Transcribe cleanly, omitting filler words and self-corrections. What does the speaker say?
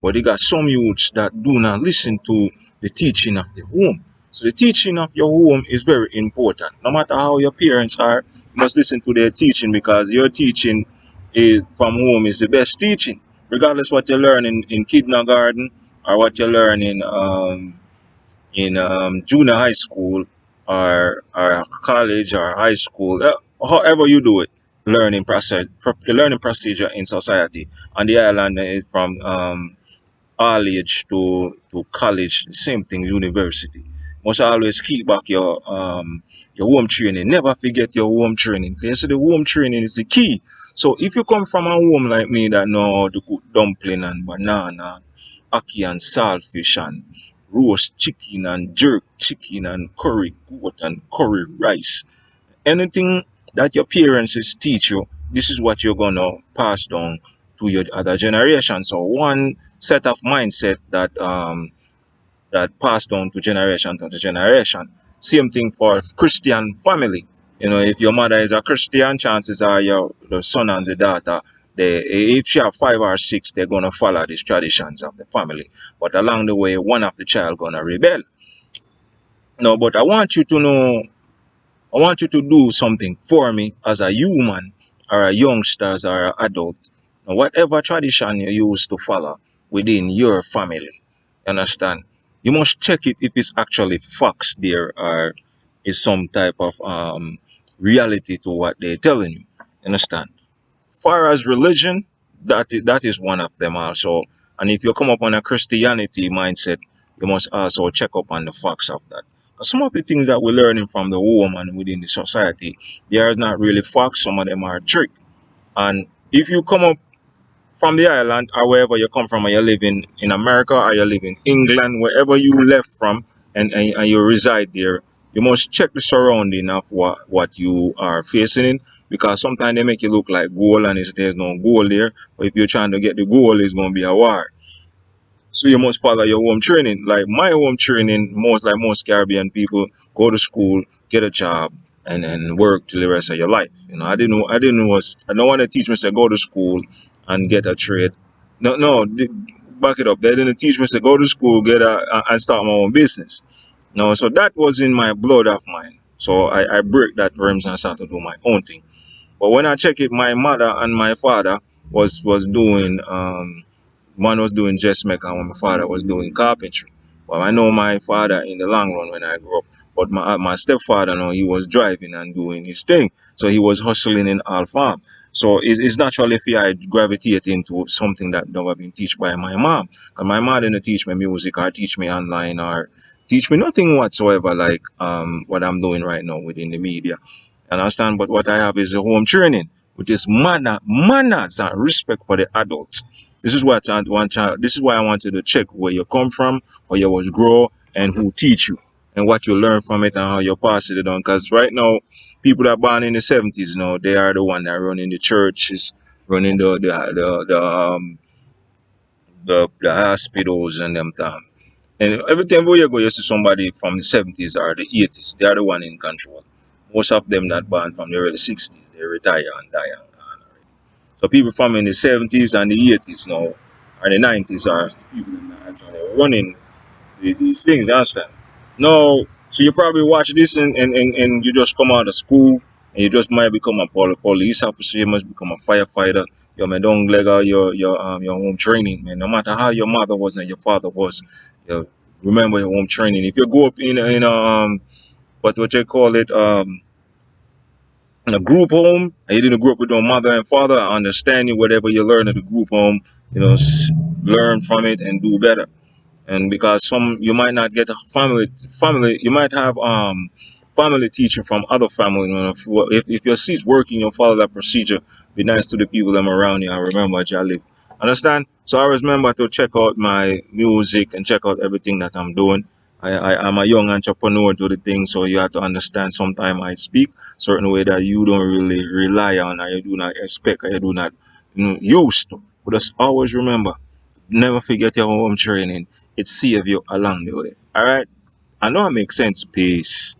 But you got some youths that do not listen to the teaching of the home. So the teaching of your home is very important. No matter how your parents are, you must listen to their teaching, because your teaching from home is the best teaching. Regardless what you learn in kindergarten, or what you learn in junior high school, or college or high school, however you do it, the learning procedure in society on the island is from college to college, the same thing, university. Must always keep back your home training. Never forget your home training. Because the home training is the key. So if you come from a home like me that know how to cook dumpling and banana, ackee and saltfish and roast chicken and jerk chicken and curry goat and curry rice, anything that your parents is teach you, this is what you're gonna pass down to your other generation. So one set of mindset that passed down to generation. Same thing for Christian family. You know, if your mother is a Christian, chances are your the son and the daughter, they, if she have 5 or 6, they're gonna follow these traditions of the family. But along the way, one of the child gonna rebel. No, but I want you to know, I want you to do something for me as a human, or a youngster, or an adult. Now, whatever tradition you use to follow within your family, you understand? You must check it if it's actually facts there, or is some type of reality to what they're telling you. Understand? Far as religion, that is one of them also. And if you come up on a Christianity mindset, you must also check up on the facts of that. 'Cause some of the things that we're learning from the home and within the society, they are not really facts. Some of them are trick. And if you come up from the island, or wherever you come from, or you live in America, or you live in England, wherever you left from, and you reside there, you must check the surrounding of what you are facing in, because sometimes they make it look like goal and there's no goal there. But if you're trying to get the goal, it's going to be a war. So you must follow your home training. Like my home training, most Caribbean people go to school, get a job, and work till the rest of your life. You know, I don't want to teach me say go to school and get a trade. No, back it up. They didn't teach me say go to school, and start my own business. No, so that was in my blood of mine. So I break that realms and start to do my own thing. But when I check it, my mother and my father was doing one was doing dressmaker and my father was doing carpentry. Well, I know my father in the long run when I grew up, but my stepfather, no, he was driving and doing his thing, so he was hustling in all farm. So it's natural if I gravitate into something that never been taught by my mom. Cause my mom didn't teach me music or teach me online or teach me nothing whatsoever like what I'm doing right now within the media. Understand? But what I have is a home training, which is manners and respect for the adults. This is what I want. This is why I wanted to check where you come from, how you was grow, and who teach you, and what you learn from it, and how you pass it on. Because right now, people that born in the 70s, now they are the one that running the churches, running the hospitals and them time. And every time where you go, you see somebody from the 70s or the 80s. They are the one in control. Most of them that born from the early 60s, they retire and die and gone already. So people from in the 70s and the 80s now, or the 90s are the people that are actually running these things, you understand? No, so you probably watch this and you just come out of school and you just might become a police officer, you must become a firefighter, you may don't leg out your home training, man. No matter how your mother was and your father was, you remember your home training. If you go up in what you call it, in a group home and you didn't grow up with no mother and father, I understand you, whatever you learn in the group home, you know, learn from it and do better. And because some you might not get a family, you might have family teaching from other family. You know, if your seat's working, you'll follow that procedure. Be nice to the people that are around you. I remember where you live. Understand? So I always remember to check out my music and check out everything that I'm doing. I'm a young entrepreneur to the thing, so you have to understand sometimes I speak certain way that you don't really rely on, or you do not expect, or you do not used to. But just always remember, never forget your home training. It saved you along the way. All right. I know it makes sense. Peace.